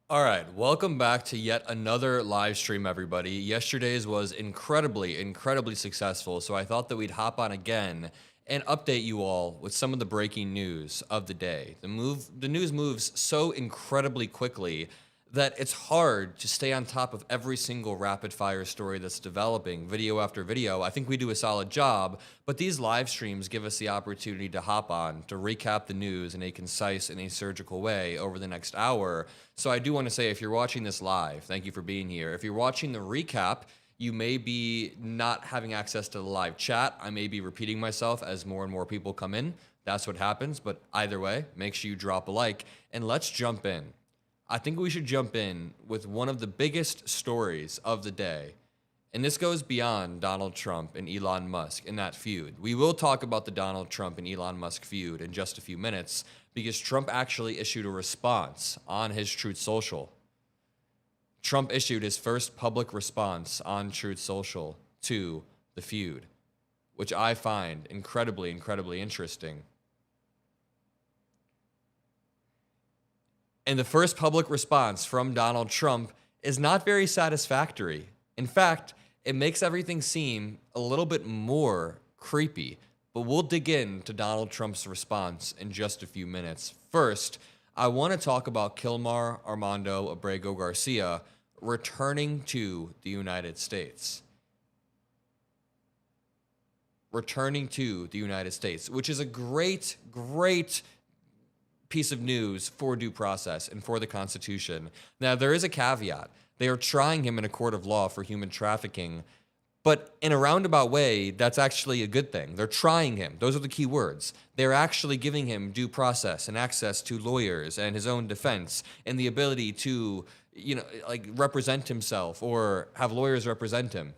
All right, welcome back to yet another live stream, everybody. Yesterday's was incredibly successful, so I thought that we'd hop on again and update you all with some of the breaking news of the day. The news moves so incredibly quickly that it's hard to stay on top of every single rapid fire story that's developing video after video. I think we do a solid job, but these live streams give us the opportunity to hop on, to recap the news in a concise and a surgical way over the next hour. So I do want to say, if you're watching this live, thank you for being here. If you're watching the recap, you may be not having access to the live chat. I may be repeating myself as more and more people come in. That's what happens, but either way, make sure you drop a like and let's jump in. I think we should jump in with one of the biggest stories of the day. And this goes beyond Donald Trump and Elon Musk in that feud. We will talk about the Donald Trump and Elon Musk feud in just a few minutes because Trump actually issued a response on his Truth Social. Trump issued his first public response on Truth Social to the feud, which I find incredibly interesting. And the first public response from Donald Trump is not very satisfactory. In fact, it makes everything seem a little bit more creepy. But we'll dig into Donald Trump's response in just a few minutes. First, I want to talk about Kilmar Armando Abrego Garcia returning to the United States. Returning to the United States, which is a great piece of news for due process and for the Constitution. Now, there is a caveat. They are trying him in a court of law for human trafficking, but in a roundabout way, that's actually a good thing. They're trying him. Those are the key words. They're actually giving him due process and access to lawyers and his own defense and the ability to, represent himself or have lawyers represent him.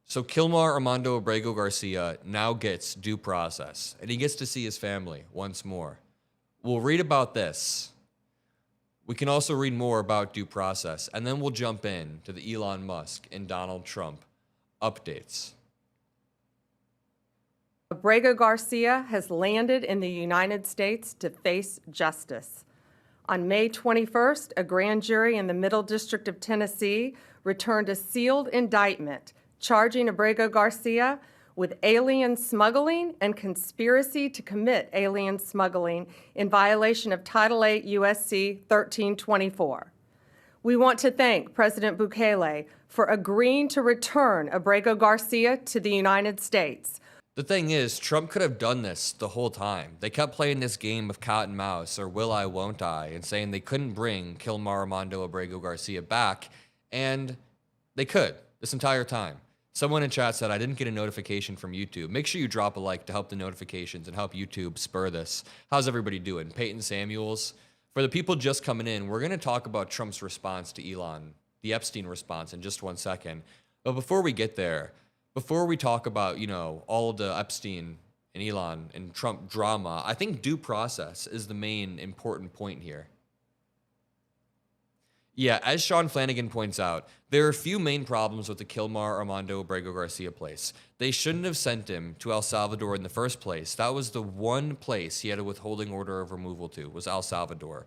So Kilmar Armando Abrego Garcia now gets due process, and he gets to see his family once more. We'll read about this. We can also read more about due process, and then we'll jump in to the Elon Musk and Donald Trump updates. Abrego Garcia has landed in the United States to face justice. On May 21st, a grand jury in the Middle District of Tennessee returned a sealed indictment charging Abrego Garcia with alien smuggling and conspiracy to commit alien smuggling in violation of Title 8 U.S.C. 1324. We want to thank President Bukele for agreeing to return Abrego Garcia to the United States. The thing is, Trump could have done this the whole time. They kept playing this game of cat and mouse, or will I, won't I, and saying they couldn't bring Kilmar Armando Abrego Garcia back, and they could this entire time. Someone in chat said, I didn't get a notification from YouTube. Make sure you drop a like to help the notifications and help YouTube spur this. How's everybody doing? Peyton Samuels. For the people just coming in, we're going to talk about Trump's response to Elon, the Epstein response, in just 1 second. But before we get there, before we talk about, all of the Epstein and Elon and Trump drama, I think due process is the main important point here. Yeah, as Sean Flanagan points out, there are a few main problems with the Kilmar Armando Abrego Garcia place. They shouldn't have sent him to El Salvador in the first place. That was the one place he had a withholding order of removal to, was El Salvador.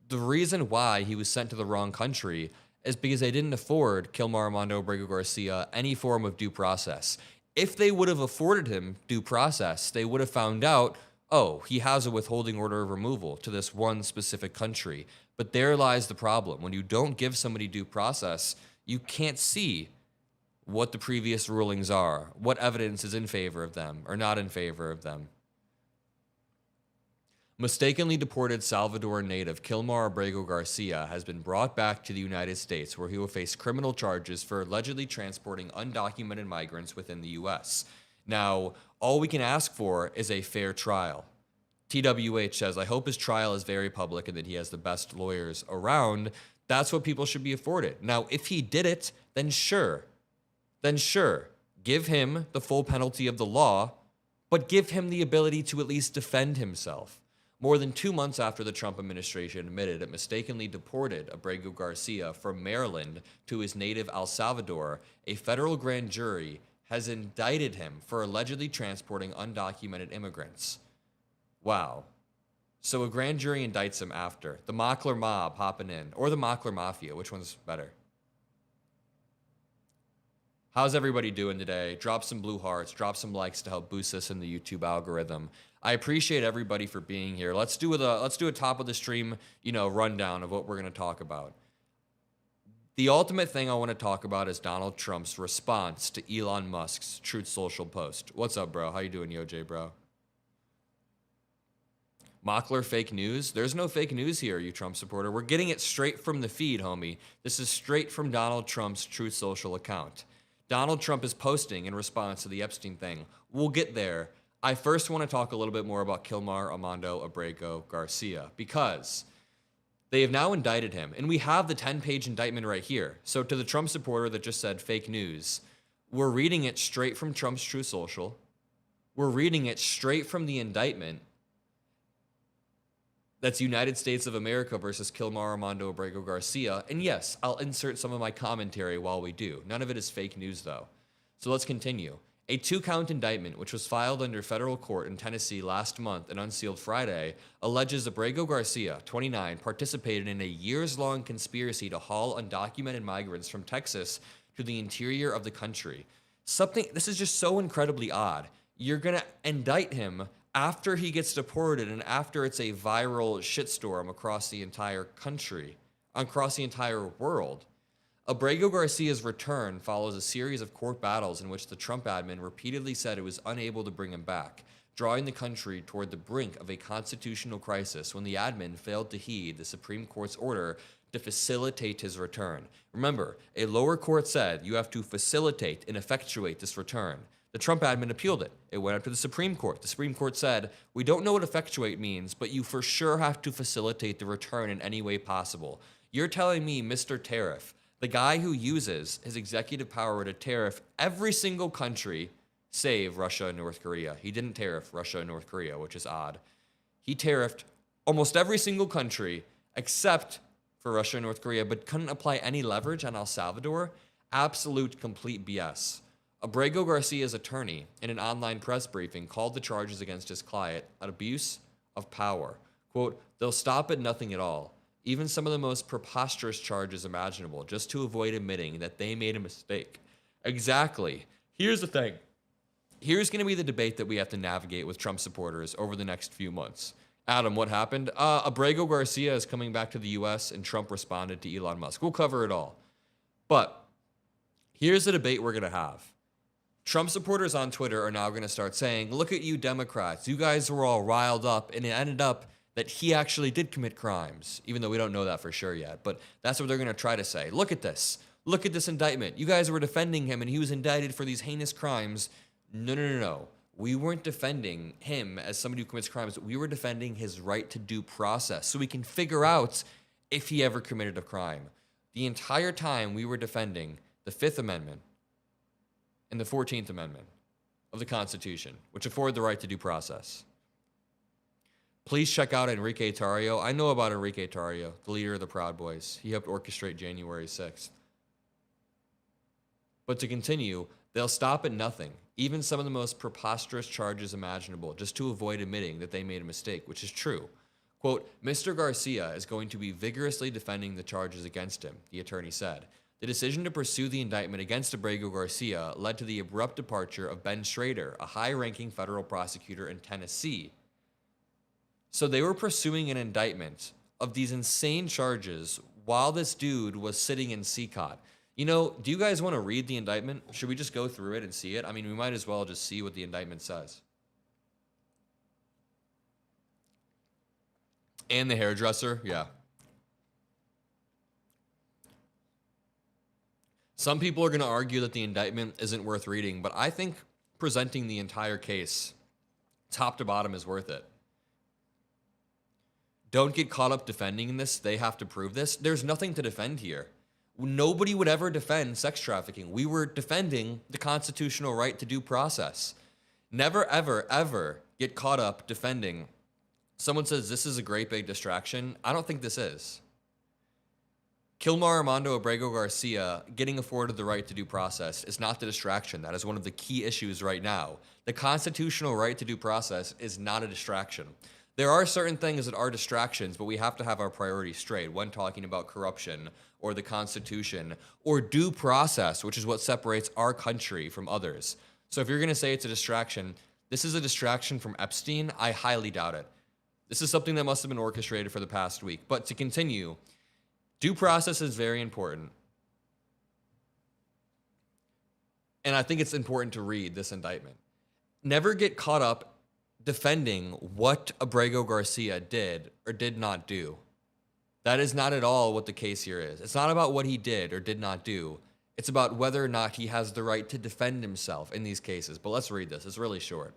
The reason why he was sent to the wrong country is because they didn't afford Kilmar Armando Abrego Garcia any form of due process. If they would have afforded him due process, they would have found out, oh, he has a withholding order of removal to this one specific country. But there lies the problem. When you don't give somebody due process, you can't see what the previous rulings are, what evidence is in favor of them or not in favor of them. Mistakenly deported Salvadoran native Kilmar Abrego Garcia has been brought back to the United States, where he will face criminal charges for allegedly transporting undocumented migrants within the U.S. Now, all we can ask for is a fair trial. TWH says, I hope his trial is very public and that he has the best lawyers around. That's what people should be afforded. Now, if he did it, then sure, give him the full penalty of the law, but give him the ability to at least defend himself. More than 2 months after the Trump administration admitted it mistakenly deported Abrego Garcia from Maryland to his native El Salvador, a federal grand jury has indicted him for allegedly transporting undocumented immigrants. Wow. So a grand jury indicts him after. The Mockler mob hopping in, or the Mockler mafia. Which one's better? How's everybody doing today? Drop some blue hearts, drop some likes to help boost us in the YouTube algorithm. I appreciate everybody for being here. Let's do a top of the stream, rundown of what we're going to talk about. The ultimate thing I want to talk about is Donald Trump's response to Elon Musk's Truth Social post. What's up, bro? How you doing, YoJ, bro? Mockler fake news? There's no fake news here, you Trump supporter. We're getting it straight from the feed, homie. This is straight from Donald Trump's Truth Social account. Donald Trump is posting in response to the Epstein thing. We'll get there. I first want to talk a little bit more about Kilmar Armando Abrego Garcia because they have now indicted him, and we have the 10-page indictment right here. So to the Trump supporter that just said fake news, we're reading it straight from Trump's Truth Social. We're reading it straight from the indictment. That's United States of America versus Kilmar Armando Abrego Garcia. And yes, I'll insert some of my commentary while we do. None of it is fake news, though. So let's continue. A 2-count indictment, which was filed under federal court in Tennessee last month and unsealed Friday, alleges Abrego Garcia, 29, participated in a years-long conspiracy to haul undocumented migrants from Texas to the interior of the country. This is just so incredibly odd. You're going to indict him after he gets deported and after it's a viral shitstorm across the entire country, across the entire world. Abrego Garcia's return follows a series of court battles in which the Trump admin repeatedly said it was unable to bring him back, drawing the country toward the brink of a constitutional crisis when the admin failed to heed the Supreme Court's order to facilitate his return. Remember, a lower court said you have to facilitate and effectuate this return. The Trump admin appealed it. It went up to the Supreme Court. The Supreme Court said, we don't know what effectuate means, but you for sure have to facilitate the return in any way possible. You're telling me, Mr. Tariff, the guy who uses his executive power to tariff every single country save Russia and North Korea. He didn't tariff Russia and North Korea, which is odd. He tariffed almost every single country except for Russia and North Korea, but couldn't apply any leverage on El Salvador. Absolute complete BS. Abrego Garcia's attorney, in an online press briefing, called the charges against his client an abuse of power. Quote, they'll stop at nothing at all, even some of the most preposterous charges imaginable, just to avoid admitting that they made a mistake. Exactly. Here's the thing. Here's going to be the debate that we have to navigate with Trump supporters over the next few months. Adam, what happened? Abrego Garcia is coming back to the U.S., and Trump responded to Elon Musk. We'll cover it all. But here's the debate we're going to have. Trump supporters on Twitter are now going to start saying, look at you Democrats, you guys were all riled up, and it ended up that he actually did commit crimes, even though we don't know that for sure yet. But that's what they're going to try to say. Look at this. Look at this indictment. You guys were defending him, and he was indicted for these heinous crimes. No. We weren't defending him as somebody who commits crimes. We were defending his right to due process so we can figure out if he ever committed a crime. The entire time we were defending the Fifth Amendment and the 14th Amendment of the Constitution, which afford the right to due process. Please check out Enrique Tarrio. I know about Enrique Tarrio, the leader of the Proud Boys. He helped orchestrate January 6th. But to continue, they'll stop at nothing, even some of the most preposterous charges imaginable, just to avoid admitting that they made a mistake, which is true. Quote, Mr. Garcia is going to be vigorously defending the charges against him, the attorney said. The decision to pursue the indictment against Abrego Garcia led to the abrupt departure of Ben Schrader, a high-ranking federal prosecutor in Tennessee. So they were pursuing an indictment of these insane charges while this dude was sitting in CCOT. Do you guys want to read the indictment? Should we just go through it and see it? I mean, we might as well just see what the indictment says. And the hairdresser, yeah. Some people are going to argue that the indictment isn't worth reading, but I think presenting the entire case, top to bottom, is worth it. Don't get caught up defending this. They have to prove this. There's nothing to defend here. Nobody would ever defend sex trafficking. We were defending the constitutional right to due process. Never, ever, ever get caught up defending. Someone says this is a great big distraction. I don't think this is. Kilmar Armando Abrego Garcia getting afforded the right to due process is not the distraction. That is one of the key issues right now. The constitutional right to due process is not a distraction. There are certain things that are distractions, but we have to have our priorities straight when talking about corruption or the Constitution or due process, which is what separates our country from others. So if you're going to say it's a distraction, this is a distraction from Epstein. I highly doubt it. This is something that must have been orchestrated for the past week. But to continue, due process is very important. And I think it's important to read this indictment. Never get caught up defending what Abrego Garcia did or did not do. That is not at all what the case here is. It's not about what he did or did not do. It's about whether or not he has the right to defend himself in these cases. But let's read this. It's really short.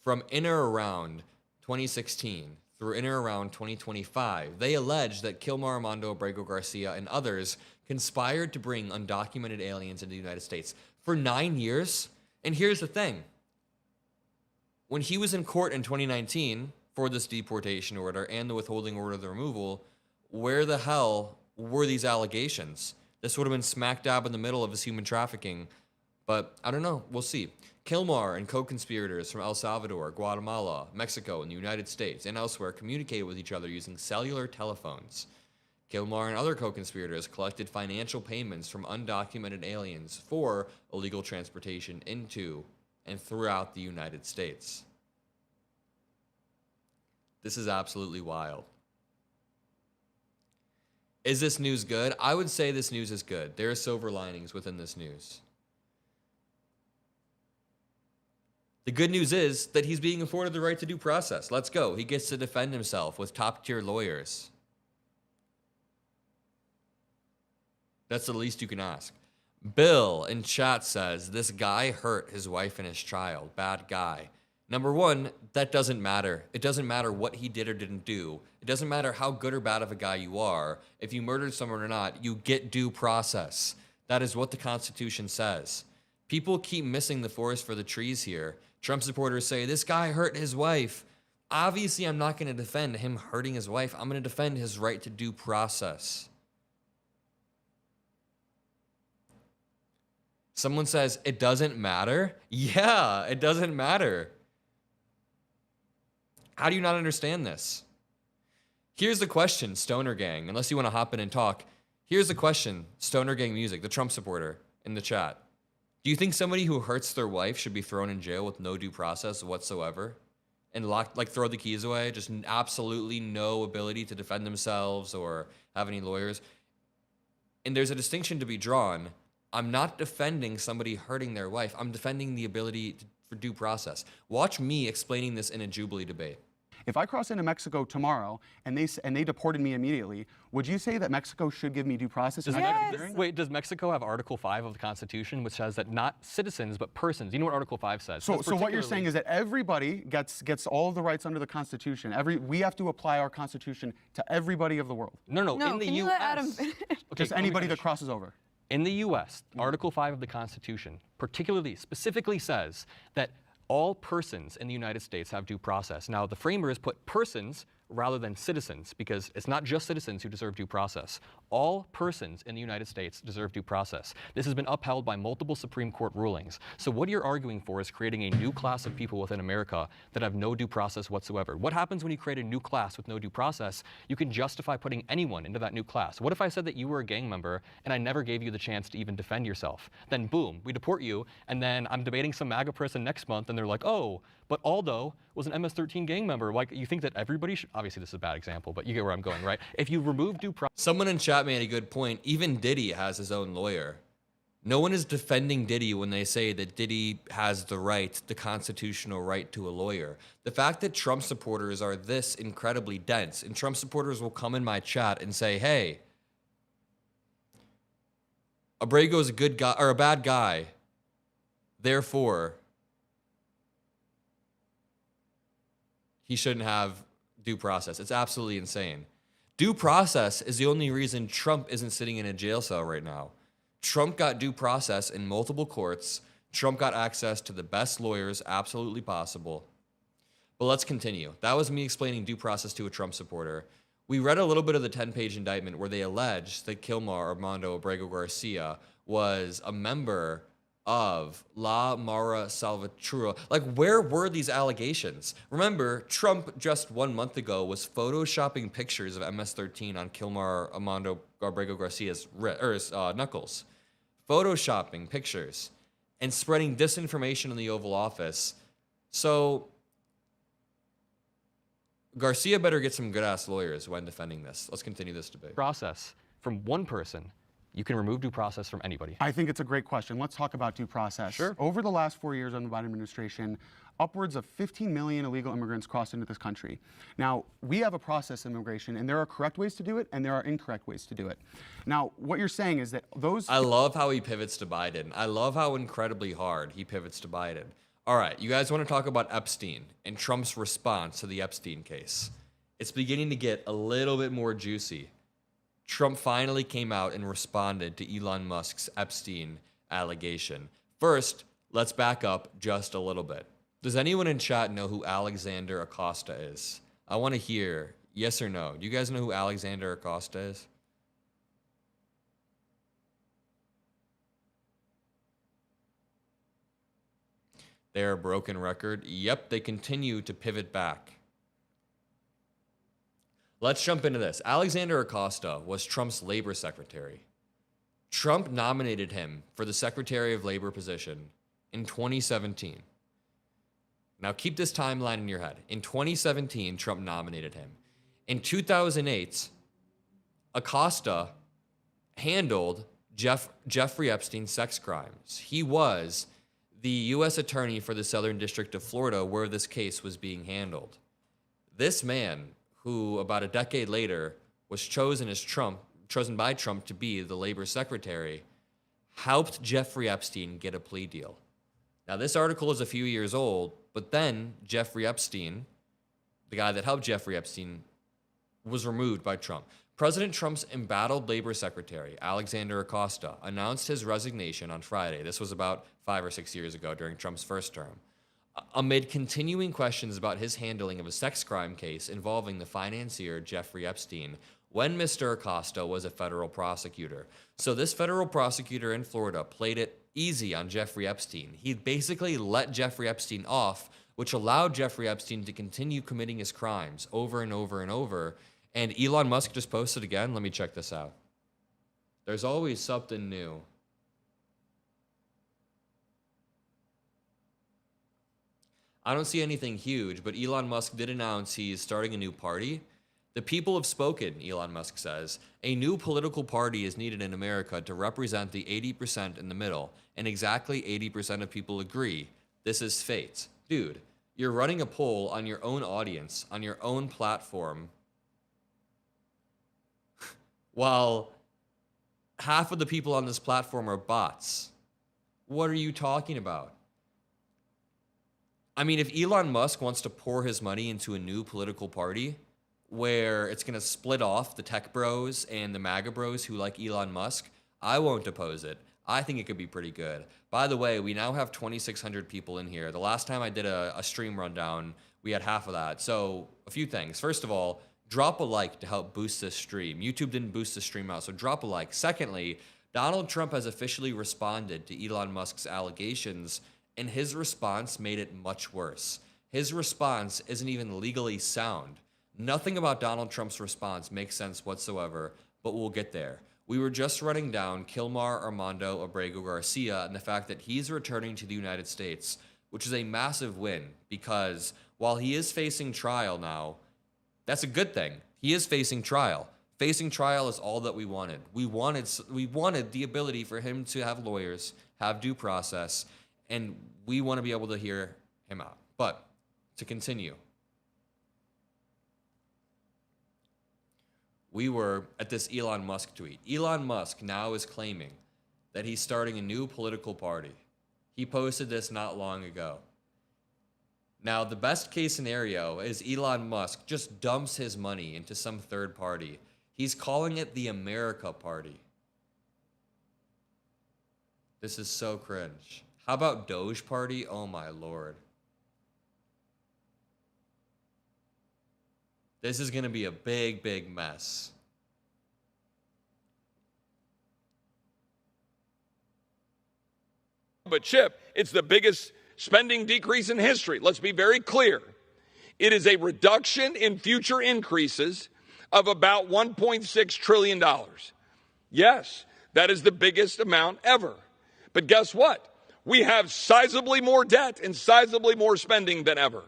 From in or around 2016 through in or around 2025, they allege that Kilmar Armando Abrego Garcia and others conspired to bring undocumented aliens into the United States for 9 years. And here's the thing. When he was in court in 2019 for this deportation order and the withholding order of the removal, where the hell were these allegations? This would have been smack dab in the middle of his human trafficking. But I don't know. We'll see. Kilmar and co-conspirators from El Salvador, Guatemala, Mexico, and the United States and elsewhere communicated with each other using cellular telephones. Kilmar and other co-conspirators collected financial payments from undocumented aliens for illegal transportation into and throughout the United States. This is absolutely wild. Is this news good? I would say this news is good. There are silver linings within this news. The good news is that he's being afforded the right to due process. Let's go. He gets to defend himself with top-tier lawyers. That's the least you can ask. Bill in chat says, this guy hurt his wife and his child. Bad guy. Number one, that doesn't matter. It doesn't matter what he did or didn't do. It doesn't matter how good or bad of a guy you are. If you murdered someone or not, you get due process. That is what the Constitution says. People keep missing the forest for the trees here. Trump supporters say, this guy hurt his wife. Obviously, I'm not going to defend him hurting his wife. I'm going to defend his right to due process. Someone says, it doesn't matter? Yeah, it doesn't matter. How do you not understand this? Here's the question, Stoner Gang, unless you want to hop in and talk. Here's the question, Stoner Gang Music, the Trump supporter in the chat. Do you think somebody who hurts their wife should be thrown in jail with no due process whatsoever? And locked, like throw the keys away? Just absolutely no ability to defend themselves or have any lawyers? And there's a distinction to be drawn. I'm not defending somebody hurting their wife. I'm defending the ability for due process. Watch me explaining this in a Jubilee debate. If I cross into Mexico tomorrow and they deported me immediately, would you say that Mexico should give me due process? Wait, does Mexico have Article 5 of the Constitution, which says that not citizens but persons? You know what Article 5 says? So what you're saying is that everybody gets all of the rights under the Constitution. We have to apply our Constitution to everybody of the world. No, in the can you let Adam U.S. finish? Okay, Just anybody that crosses over. In the U.S., Article 5 of the Constitution specifically says that all persons in the United States have due process. Now, the framers put persons rather than citizens because it's not just citizens who deserve due process. All persons in the United States deserve due process. This has been upheld by multiple Supreme Court rulings. So what you're arguing for is creating a new class of people within America that have no due process whatsoever. What happens when you create a new class with no due process? You can justify putting anyone into that new class. What if I said that you were a gang member and I never gave you the chance to even defend yourself? Then boom, we deport you, and then I'm debating some MAGA person next month and they're like, oh, but Aldo was an MS-13 gang member. Like, you think that everybody should, obviously this is a bad example, but you get where I'm going, right? If you remove due process. Someone in chat made a good point. Even Diddy has his own lawyer. No one is defending Diddy when they say that Diddy has the right, the constitutional right to a lawyer. The fact that Trump supporters are this incredibly dense, and Trump supporters will come in my chat and say, hey, Abrego's a good guy or a bad guy. Therefore, he shouldn't have due process. It's absolutely insane. Due process is the only reason Trump isn't sitting in a jail cell right now. Trump got due process in multiple courts. Trump got access to the best lawyers absolutely possible. But let's continue. That was me explaining due process to a Trump supporter. We read a little bit of the 10-page indictment where they allege that Kilmar Armando Abrego Garcia was a member of La Mara Salvatrucha. Like, where were these allegations? Remember, Trump just 1 month ago was photoshopping pictures of MS-13 on Kilmar Armando Barbrego Garcia's knuckles. Photoshopping pictures and spreading disinformation in the Oval Office. So Garcia better get some good-ass lawyers when defending this. Let's continue this debate. Process from one person, you can remove due process from anybody. I think it's a great question. Let's talk about due process. Sure. Over the last 4 years under the Biden administration, upwards of 15 million illegal immigrants crossed into this country. Now, we have a process of immigration, and there are correct ways to do it, and there are incorrect ways to do it. Now, what you're saying is that those... I love how he pivots to Biden. I love how incredibly hard he pivots to Biden. All right, you guys want to talk about Epstein and Trump's response to the Epstein case. It's beginning to get a little bit more juicy. Trump finally came out and responded to Elon Musk's Epstein allegation. First, let's back up just a little bit. Does anyone in chat know who Alexander Acosta is? I want to hear yes or no. Do you guys know who Alexander Acosta is? They're a broken record. Yep, they continue to pivot back. Let's jump into this. Alexander Acosta was Trump's labor secretary. Trump nominated him for the Secretary of Labor position in 2017. Now keep this timeline in your head. In 2017, Trump nominated him. In 2008, Acosta handled Jeffrey Epstein's sex crimes. He was the U.S. Attorney for the Southern District of Florida, where this case was being handled. This man, who about a decade later was chosen by Trump to be the labor secretary, helped Jeffrey Epstein get a plea deal. Now, this article is a few years old, but then Jeffrey Epstein, the guy that helped Jeffrey Epstein, was removed by Trump. President Trump's embattled labor secretary, Alexander Acosta, announced his resignation on Friday. This was about 5 or 6 years ago during Trump's first term, amid continuing questions about his handling of a sex crime case involving the financier Jeffrey Epstein when Mr. Acosta was a federal prosecutor. So this federal prosecutor in Florida played it easy on Jeffrey Epstein. He basically let Jeffrey Epstein off, which allowed Jeffrey Epstein to continue committing his crimes over and over and over. And Elon Musk just posted again. Let me check this out. There's always something new. I don't see anything huge, but Elon Musk did announce he's starting a new party. The people have spoken, Elon Musk says. A new political party is needed in America to represent the 80% in the middle, and exactly 80% of people agree. This is fate. Dude, you're running a poll on your own audience, on your own platform, while half of the people on this platform are bots. What are you talking about? I mean, if Elon Musk wants to pour his money into a new political party where it's going to split off the tech bros and the MAGA bros who like Elon Musk, I won't oppose it. I think it could be pretty good. By the way, we now have 2,600 people in here. The last time I did a stream rundown, we had half of that. So a few things. First of all, drop a like to help boost this stream. YouTube didn't boost the stream out, so drop a like. Secondly, Donald Trump has officially responded to Elon Musk's allegations, and his response made it much worse. His response isn't even legally sound. Nothing about Donald Trump's response makes sense whatsoever, but we'll get there. We were just running down Kilmar Armando Abrego Garcia and the fact that he's returning to the United States, which is a massive win because while he is facing trial now, that's a good thing. He is facing trial. Facing trial is all that we wanted. We wanted the ability for him to have lawyers, have due process, and we want to be able to hear him out. But to continue, we were at this Elon Musk tweet. Elon Musk now is claiming that he's starting a new political party. He posted this not long ago. Now, the best case scenario is Elon Musk just dumps his money into some third party. He's calling it the America Party. This is so cringe. How about Doge Party? Oh my Lord. This is going to be a big, big mess. But Chip, it's the biggest spending decrease in history. Let's be very clear. It is a reduction in future increases of about $1.6 trillion. Yes, that is the biggest amount ever. But guess what? We have sizably more debt and sizably more spending than ever.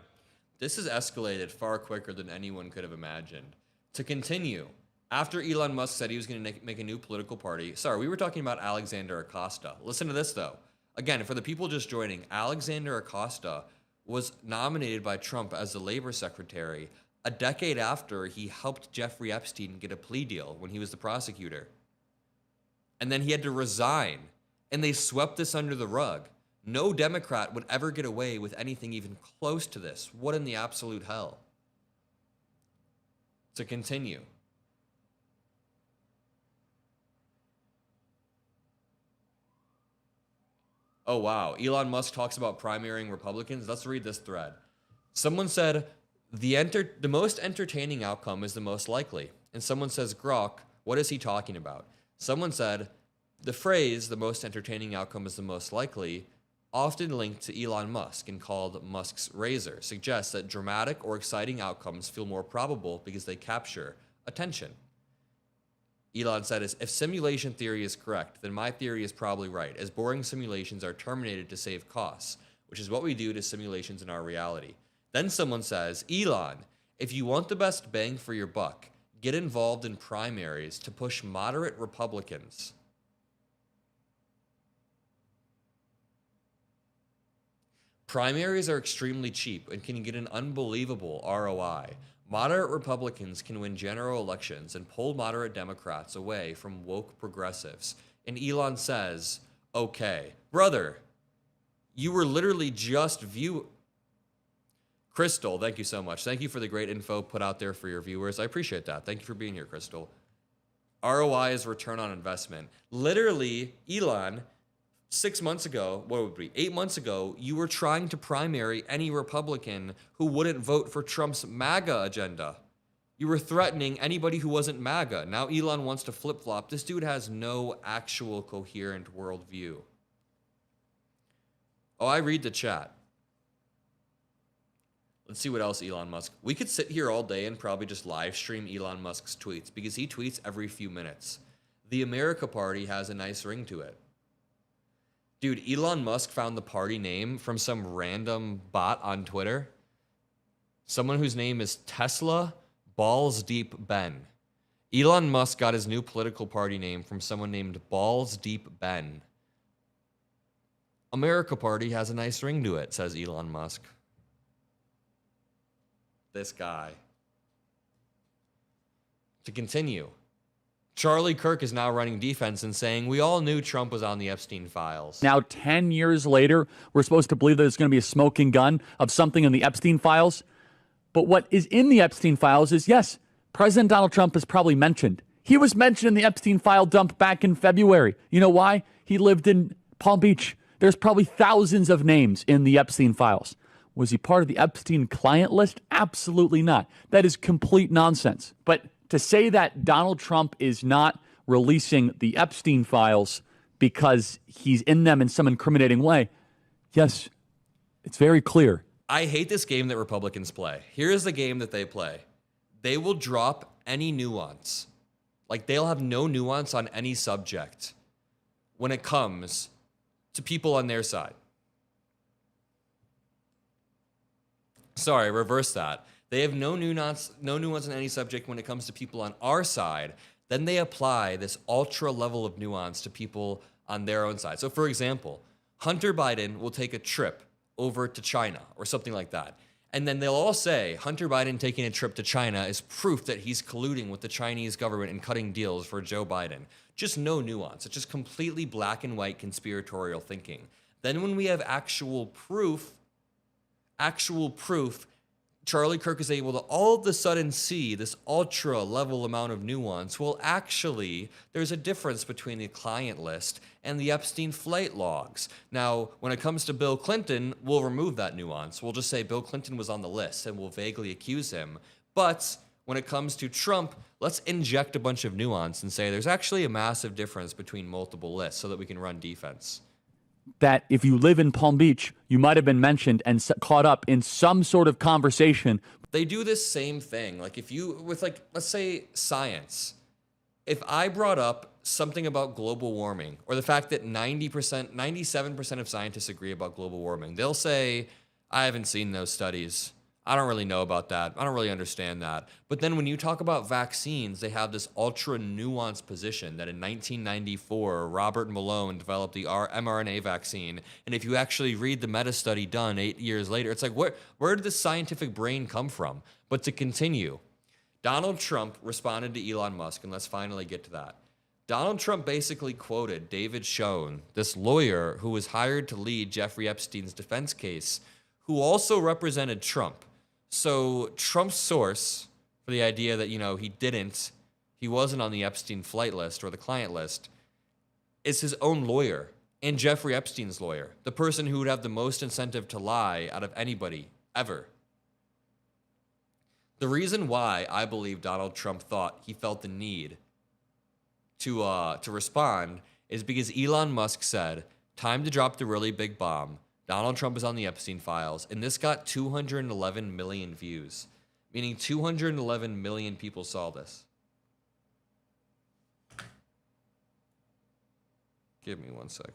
This has escalated far quicker than anyone could have imagined. To continue, after Elon Musk said he was going to make a new political party, sorry, we were talking about Alexander Acosta. Listen to this, though. Again, for the people just joining, Alexander Acosta was nominated by Trump as the labor secretary a decade after he helped Jeffrey Epstein get a plea deal when he was the prosecutor. And then he had to resign, and they swept this under the rug. No Democrat would ever get away with anything even close to this. What in the absolute hell? To continue. Oh, wow. Elon Musk talks about primarying Republicans. Let's read this thread. Someone said, the most entertaining outcome is the most likely. And someone says, Grok, what is he talking about? Someone said, the phrase, the most entertaining outcome is the most likely, often linked to Elon Musk and called Musk's razor, suggests that dramatic or exciting outcomes feel more probable because they capture attention. Elon said, if simulation theory is correct, then my theory is probably right, as boring simulations are terminated to save costs, which is what we do to simulations in our reality. Then someone says, Elon, if you want the best bang for your buck, get involved in primaries to push moderate Republicans. Primaries are extremely cheap and can get an unbelievable ROI. Moderate Republicans can win general elections and pull moderate Democrats away from woke progressives. And Elon says, okay, brother, you were literally just Crystal, thank you so much. Thank you for the great info put out there for your viewers. I appreciate that. Thank you for being here, Crystal. ROI is return on investment. Literally, Elon, 6 months ago, what would it be, 8 months ago, you were trying to primary any Republican who wouldn't vote for Trump's MAGA agenda. You were threatening anybody who wasn't MAGA. Now Elon wants to flip-flop. This dude has no actual coherent worldview. Oh, I read the chat. Let's see what else Elon Musk. We could sit here all day and probably just live stream Elon Musk's tweets because he tweets every few minutes. The America Party has a nice ring to it. Dude, Elon Musk found the party name from some random bot on Twitter. Someone whose name is Tesla Balls Deep Ben. Elon Musk got his new political party name from someone named Balls Deep Ben. America Party has a nice ring to it, says Elon Musk. This guy. To continue. Charlie Kirk is now running defense and saying, we all knew Trump was on the Epstein files. Now, 10 years later, we're supposed to believe that there's going to be a smoking gun of something in the Epstein files. But what is in the Epstein files is, yes, President Donald Trump is probably mentioned. He was mentioned in the Epstein file dump back in February. You know why? He lived in Palm Beach. There's probably thousands of names in the Epstein files. Was he part of the Epstein client list? Absolutely not. That is complete nonsense. But to say that Donald Trump is not releasing the Epstein files because he's in them in some incriminating way, yes, it's very clear. I hate this game that Republicans play. Here's the game that they play. They will drop any nuance. Like, they'll have no nuance on any subject when it comes to people on their side. Sorry, reverse that. They have no nuance on any subject when it comes to people on our side. Then they apply this ultra level of nuance to people on their own side. So, for example, Hunter Biden will take a trip over to China or something like that. And then they'll all say Hunter Biden taking a trip to China is proof that he's colluding with the Chinese government and cutting deals for Joe Biden. Just no nuance. It's just completely black and white conspiratorial thinking. Then when we have actual proof, Charlie Kirk is able to all of a sudden see this ultra level amount of nuance. Well, actually, there's a difference between the client list and the Epstein flight logs. Now, when it comes to Bill Clinton, we'll remove that nuance. We'll just say Bill Clinton was on the list and we'll vaguely accuse him. But when it comes to Trump, let's inject a bunch of nuance and say there's actually a massive difference between multiple lists so that we can run defense. that if you live in Palm Beach, you might have been mentioned and caught up in some sort of conversation. They do this same thing. Like if you, with like, let's say science, if I brought up something about global warming or the fact that 97% of scientists agree about global warming, they'll say, I haven't seen those studies. I don't really know about that. I don't really understand that. But then when you talk about vaccines, they have this ultra nuanced position that in 1994, Robert Malone developed the mRNA vaccine. And if you actually read the meta study done 8 years later, it's like, where did this scientific brain come from? But to continue, Donald Trump responded to Elon Musk, and let's finally get to that. Donald Trump basically quoted David Schoen, this lawyer who was hired to lead Jeffrey Epstein's defense case, who also represented Trump. So Trump's source for the idea that, he wasn't on the Epstein flight list or the client list is his own lawyer and Jeffrey Epstein's lawyer, the person who would have the most incentive to lie out of anybody ever. The reason why I believe Donald Trump thought he felt the need to respond is because Elon Musk said, time to drop the really big bomb. Donald Trump is on the Epstein files, and this got 211 million views, meaning 211 million people saw this. Give me 1 second.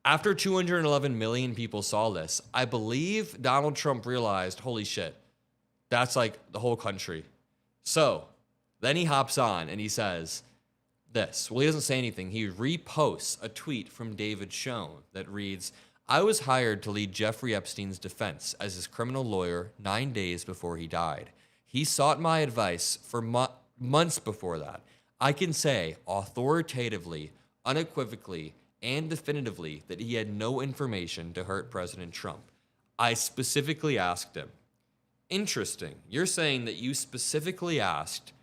After 211 million people saw this, I believe Donald Trump realized, holy shit, that's like the whole country. So then he hops on and he says this. Well, he doesn't say anything. He reposts a tweet from David Schoen that reads, I was hired to lead Jeffrey Epstein's defense as his criminal lawyer 9 days before he died. He sought my advice for months before that. I can say authoritatively, unequivocally, and definitively that he had no information to hurt President Trump. I specifically asked him. Interesting. You're saying that you specifically asked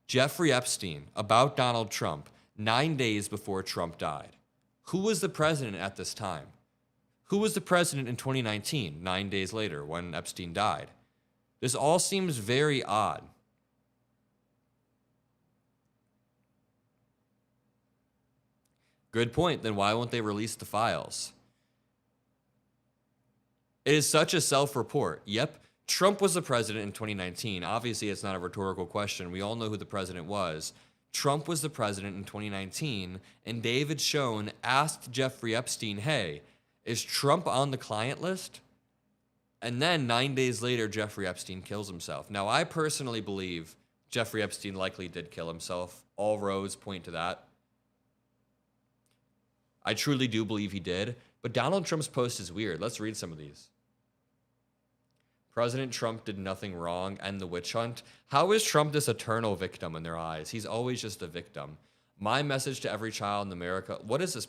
Jeffrey Epstein about Donald Trump 9 days before Trump died. Who was the president at this time? Who was the president in 2019, 9 days later, when Epstein died? This all seems very odd. Good point. Then why won't they release the files? It is such a self-report. Yep, Trump was the president in 2019. Obviously, it's not a rhetorical question. We all know who the president was. Trump was the president in 2019, and David Schoen asked Jeffrey Epstein, hey, is Trump on the client list? And then 9 days later, Jeffrey Epstein kills himself. Now, I personally believe Jeffrey Epstein likely did kill himself. All roads point to that. I truly do believe he did, but Donald Trump's post is weird. Let's read some of these. President Trump did nothing wrong, end the witch hunt. How is Trump this eternal victim in their eyes? He's always just a victim. My message to every child in America, what is this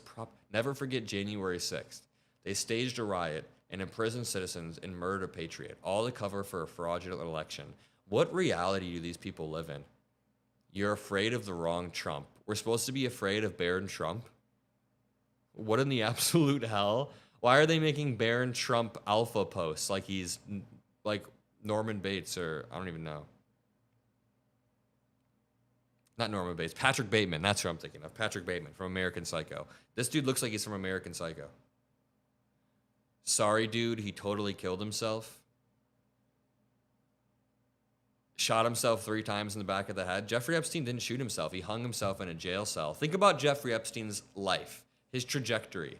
never forget January 6th. They staged a riot and imprisoned citizens and murdered a patriot, all to cover for a fraudulent election. What reality do these people live in? You're afraid of the wrong Trump. We're supposed to be afraid of Barron Trump? What in the absolute hell? Why are they making Barron Trump alpha posts like he's like Norman Bates or I don't even know. Not Norman Bates, Patrick Bateman. That's who I'm thinking of. Patrick Bateman from American Psycho. This dude looks like he's from American Psycho. Sorry, dude, he totally killed himself. Shot himself 3 times in the back of the head. Jeffrey Epstein didn't shoot himself. He hung himself in a jail cell. Think about Jeffrey Epstein's life. His trajectory.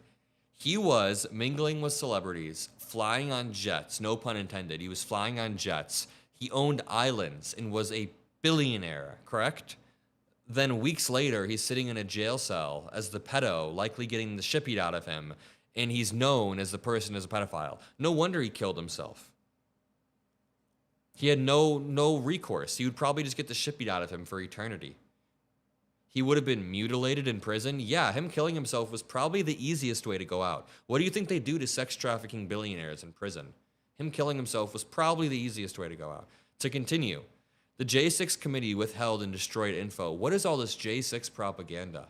He was mingling with celebrities, flying on jets, no pun intended. He was flying on jets. He owned islands and was a billionaire, correct? Then weeks later, he's sitting in a jail cell as the pedo, likely getting the shit beat out of him, and he's known as the person as a pedophile. No wonder he killed himself. He had no recourse. He would probably just get the shit beat out of him for eternity. He would have been mutilated in prison. Yeah, him killing himself was probably the easiest way to go out. What do you think they do to sex trafficking billionaires in prison? Him killing himself was probably the easiest way to go out. To continue, the J6 committee withheld and destroyed info. What is all this J6 propaganda?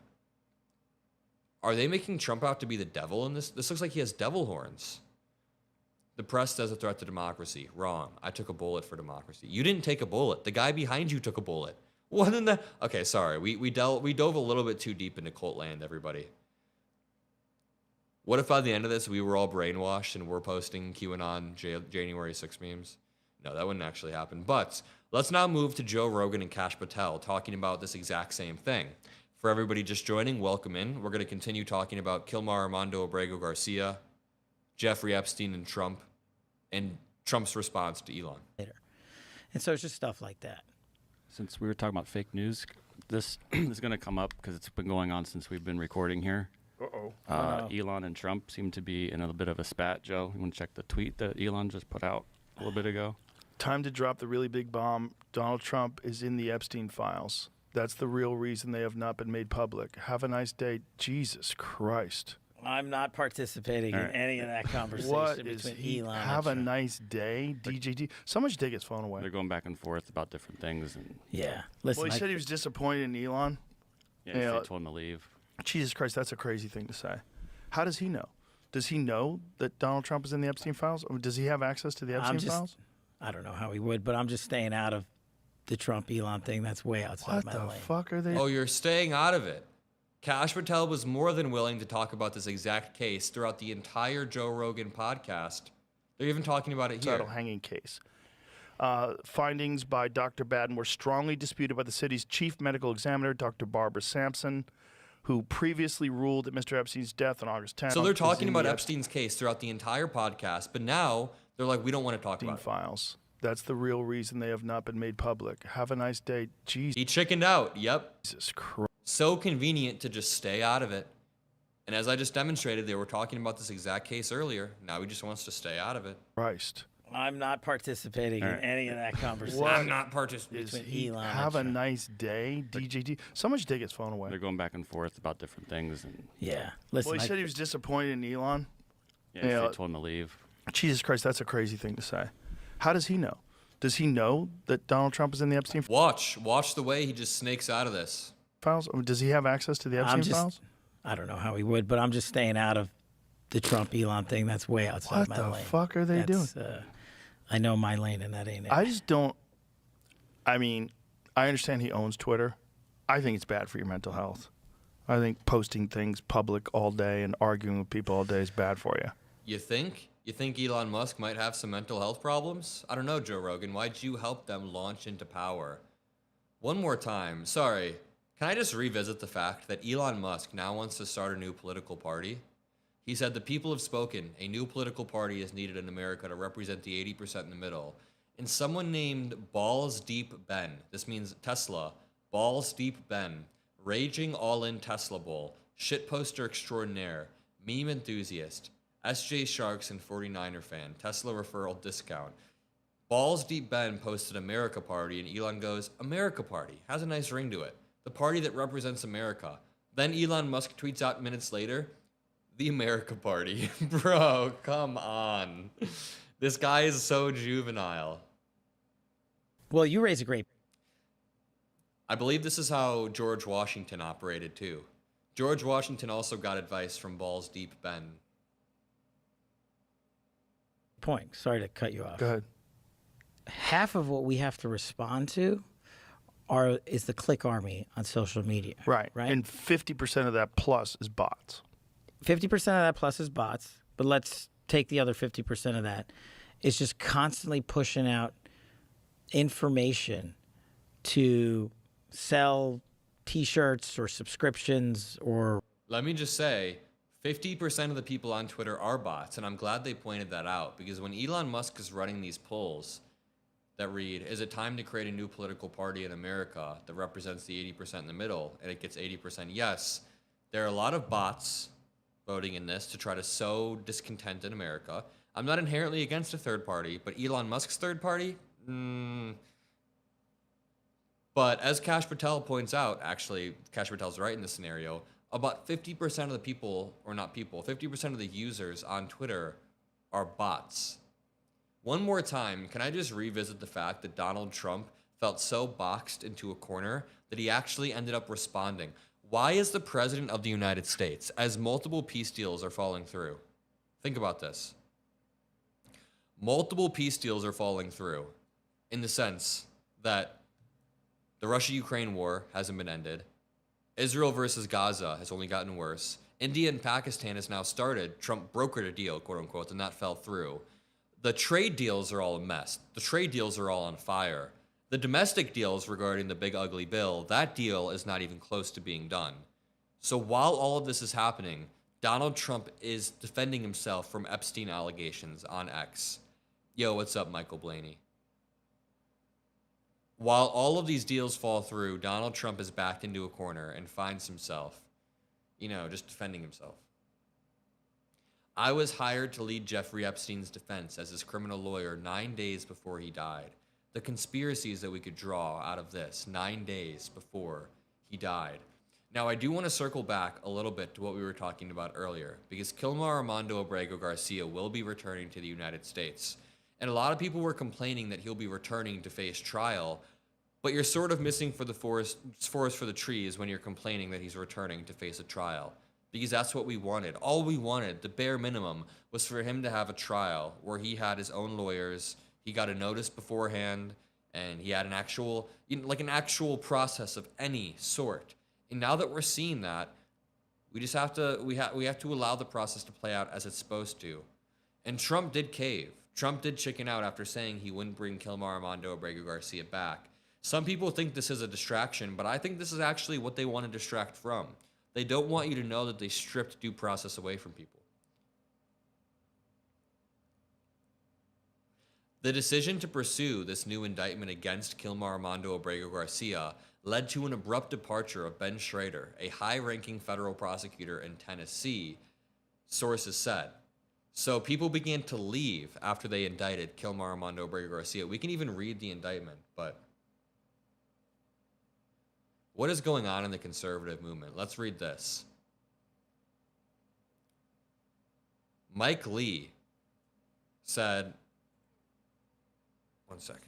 Are they making Trump out to be the devil in this? This looks like he has devil horns. The press says a threat to democracy. Wrong. I took a bullet for democracy. You didn't take a bullet. The guy behind you took a bullet. What in the? Okay, sorry. We dove a little bit too deep into cult land, everybody. What if by the end of this we were all brainwashed and we're posting QAnon January 6 memes? No, that wouldn't actually happen. But let's now move to Joe Rogan and Kash Patel talking about this exact same thing. For everybody just joining, welcome in. We're going to continue talking about Kilmar Armando Abrego Garcia, Jeffrey Epstein and Trump's response to Elon. And so it's just stuff like that. Since we were talking about fake news, this is going to come up because it's been going on since we've been recording here. Elon and Trump seem to be in a bit of a spat. Joe, you want to check the tweet that Elon just put out a little bit ago? Time to drop the really big bomb. Donald Trump is in the Epstein files. That's the real reason they have not been made public. Have a nice day. Jesus Christ. I'm not participating in any of that conversation What between is he? Elon Have a and Trump. nice day, DJT. Someone should take his phone away. They're going back and forth about different things. And Yeah. Listen, Well, he said he was disappointed in Elon. yeah, Yeah. they told him to leave. Jesus Christ, that's a crazy thing to say. How does he know? Does he know that Donald Trump is in the Epstein files? Or does he have access to the Epstein files? I don't know how he would, but I'm just staying out of the Trump Elon thing. That's way outside What my the lane. fuck are they? Oh, you're staying out of it. Kash Patel was more than willing to talk about this exact case throughout the entire Joe Rogan podcast. They're even talking about it here. Title hanging case. Findings by Dr. Baden were strongly disputed by the city's chief medical examiner, Dr. Barbara Sampson, who previously ruled that Mr. Epstein's death on August 10th. So they're talking about Epstein Epstein's case throughout the entire podcast, but now they're like, we don't want to talk about it. files. That's the real reason they have not been made public. Have a nice day. Jesus He chickened out. Yep. Christ. So convenient to just stay out of it. And as I just demonstrated, they were talking about this exact case earlier. Now he just wants to stay out of it. I'm not participating in any of that conversation. I'm not participating. Is Between he? Elon and Have a Trump. nice day, DJT. Someone should take his phone away. They're going back and forth about different things. And Yeah. Listen, Well, he said he was disappointed in Elon. yeah, Yeah. they told him to leave. Jesus Christ, that's a crazy thing to say. How does he know? Does he know that Donald Trump is in the Epstein Watch the way he just snakes out of this. files? Or does he have access to the Epstein files? I don't know how he would, but I'm just staying out of the Trump Elon thing. That's way outside What my the lane. fuck are they doing? I know my lane, and that ain't it. I just don't. I mean, I understand he owns Twitter. I think it's bad for your mental health. I think posting things public all day and arguing with people all day is bad for you. You think? You think Elon Musk might have some mental health problems? I don't know, Joe Rogan. Why'd you help them launch into power? One more time. Sorry. Can I just revisit the fact that Elon Musk now wants to start a new political party? He said, the people have spoken. A new political party is needed in America to represent the 80% in the middle. And someone named Balls Deep Ben, this means Tesla, Balls Deep Ben, raging all-in Tesla bull, shitposter extraordinaire, meme enthusiast, SJ Sharks and 49er fan, Tesla referral discount. Balls Deep Ben posted America Party, and Elon goes, America Party, has a nice ring to it. The party that represents America. Then Elon Musk tweets out minutes later, the America Party. Bro, come on. This guy is so juvenile. Well, you raise a great. I believe this is how George Washington operated too. George Washington also got advice from Balls Deep Ben. point. Sorry to cut you off. Go ahead. Half of what we have to respond to is the click army on social media. Right. Right. And 50% of that plus is bots. 50% of that plus is bots, but let's take the other 50% of that. It's just constantly pushing out information to sell T-shirts or subscriptions or. Let me just say, 50% of the people on Twitter are bots, and I'm glad they pointed that out, because when Elon Musk is running these polls that read, is it time to create a new political party in America that represents the 80% in the middle, and it gets 80% yes, there are a lot of bots voting in this to try to sow discontent in America. I'm not inherently against a third party, but Elon Musk's third party? But as Kash Patel points out, actually, Kash Patel's right in this scenario, about 50% of the people, or not people, 50% of the users on Twitter are bots. One more time, can I just revisit the fact that Donald Trump felt so boxed into a corner that he actually ended up responding? Why is the president of the United States, as multiple peace deals are falling through? Think about this. Multiple peace deals are falling through in the sense that the Russia-Ukraine war hasn't been ended. Israel versus Gaza has only gotten worse. India and Pakistan has now started. Trump brokered a deal, quote unquote, and that fell through. The trade deals are all a mess. The trade deals are all on fire. The domestic deals regarding the big ugly bill, that deal is not even close to being done. So while all of this is happening, Donald Trump is defending himself from Epstein allegations on X. Yo, what's up, Michael Blaney? While all of these deals fall through, Donald Trump is backed into a corner and finds himself, just defending himself. I was hired to lead Jeffrey Epstein's defense as his criminal lawyer 9 days before he died. The conspiracies that we could draw out of this 9 days before he died. Now, I do want to circle back a little bit to what we were talking about earlier, because Kilmar Armando Abrego Garcia will be returning to the United States. And a lot of people were complaining that he'll be returning to face trial, but you're sort of missing for the forest for the trees when you're complaining that he's returning to face a trial. Because that's what we wanted. All we wanted, the bare minimum, was for him to have a trial where he had his own lawyers, he got a notice beforehand, and he had an actual process of any sort. And now that we're seeing that, we just have to allow the process to play out as it's supposed to. And Trump did cave. Trump did chicken out after saying he wouldn't bring Kilmar Armando Abrego Garcia back. Some people think this is a distraction, but I think this is actually what they want to distract from. They don't want you to know that they stripped due process away from people. The decision to pursue this new indictment against Kilmar Armando Abrego Garcia led to an abrupt departure of Ben Schrader, a high-ranking federal prosecutor in Tennessee, sources said. So people began to leave after they indicted Kilmar Armando Abrego Garcia. We can even read the indictment, but what is going on in the conservative movement? Let's read this. Mike Lee said, one second.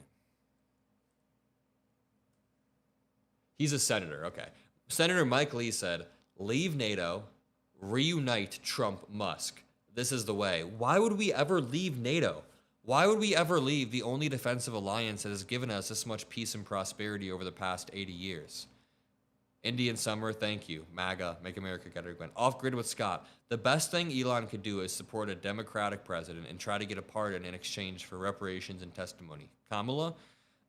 He's a senator, okay. Senator Mike Lee said, leave NATO, reunite Trump Musk. This is the way. Why would we ever leave NATO? Why would we ever leave the only defensive alliance that has given us this much peace and prosperity over the past 80 years? Indian Summer, thank you. MAGA, Make America Great Again. Off Grid with Scott. The best thing Elon could do is support a Democratic president and try to get a pardon in exchange for reparations and testimony. Kamala?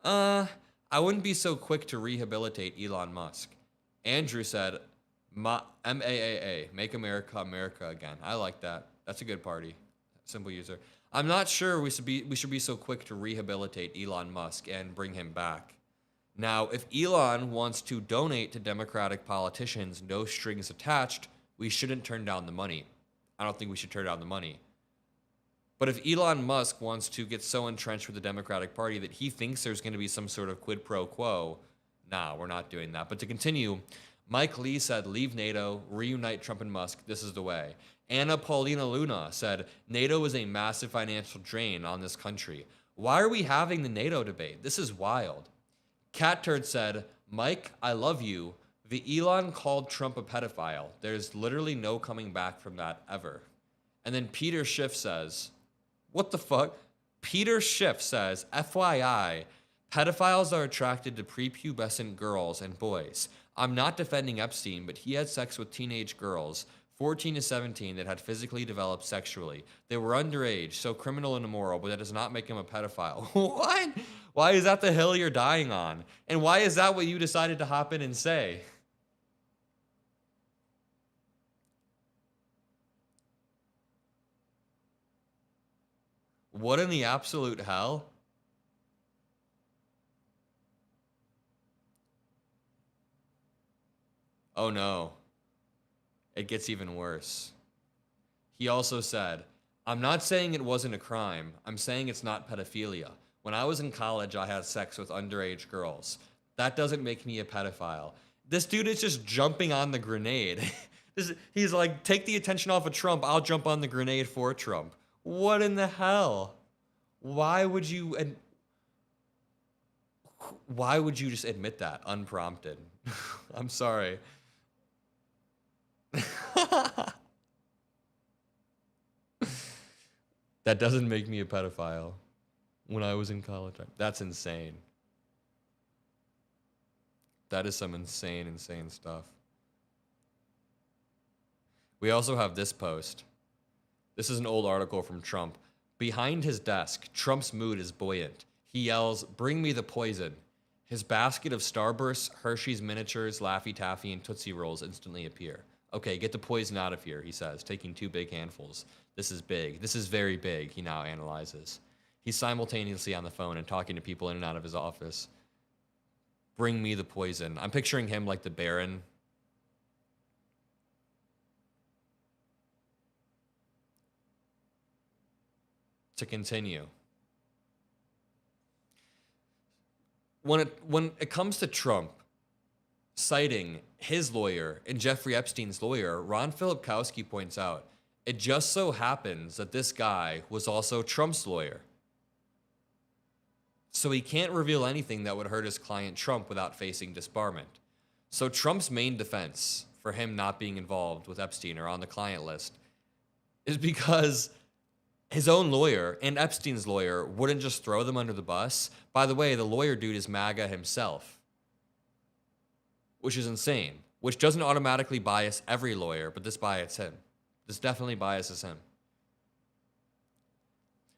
I wouldn't be so quick to rehabilitate Elon Musk. Andrew said, MAAA, Make America America Again. I like that. That's a good party. Simple user. I'm not sure we should be so quick to rehabilitate Elon Musk and bring him back. Now, if Elon wants to donate to Democratic politicians, no strings attached, we shouldn't turn down the money. I don't think we should turn down the money. But if Elon Musk wants to get so entrenched with the Democratic Party that he thinks there's going to be some sort of quid pro quo, nah, we're not doing that. But to continue, Mike Lee said, leave NATO, reunite Trump and Musk, this is the way. Anna Paulina Luna said, NATO is a massive financial drain on this country. Why are we having the NATO debate? This is wild. Cat Turd said, Mike, I love you. The Elon called Trump a pedophile. There's literally no coming back from that ever. And then Peter Schiff says, what the fuck? Peter Schiff says, FYI, pedophiles are attracted to prepubescent girls and boys. I'm not defending Epstein, but he had sex with teenage girls, 14 to 17, that had physically developed sexually. They were underage, so criminal and immoral, but that does not make him a pedophile. What? Why is that the hill you're dying on? And why is that what you decided to hop in and say? What in the absolute hell? Oh no. It gets even worse. He also said, I'm not saying it wasn't a crime. I'm saying it's not pedophilia. When I was in college, I had sex with underage girls. That doesn't make me a pedophile. This dude is just jumping on the grenade. He's like, take the attention off of Trump. I'll jump on the grenade for Trump. What in the hell? Why would you just admit that unprompted? I'm sorry. That doesn't make me a pedophile. When I was in college, that's insane. That is some insane, insane stuff. We also have this post. This is an old article from Trump. Behind his desk, Trump's mood is buoyant. He yells, "Bring me the poison." His basket of Starbursts, Hershey's miniatures, Laffy Taffy, and Tootsie Rolls instantly appear. Okay, get the poison out of here, he says, taking 2 big handfuls. This is big. This is very big, he now analyzes. He's simultaneously on the phone and talking to people in and out of his office. Bring me the poison. I'm picturing him like the Baron. To continue. When it comes to Trump citing his lawyer and Jeffrey Epstein's lawyer, Ron Filipkowski points out, it just so happens that this guy was also Trump's lawyer. So he can't reveal anything that would hurt his client Trump without facing disbarment. So Trump's main defense for him not being involved with Epstein or on the client list is because his own lawyer and Epstein's lawyer wouldn't just throw them under the bus. By the way, the lawyer dude is MAGA himself, which is insane, which doesn't automatically bias every lawyer, but this biases him. This definitely biases him.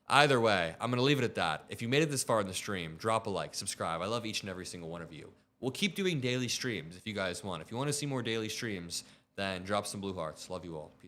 Either way, I'm going to leave it at that. If you made it this far in the stream, drop a like, subscribe. I love each and every single one of you. We'll keep doing daily streams if you guys want. If you want to see more daily streams, then drop some blue hearts. Love you all. Peace.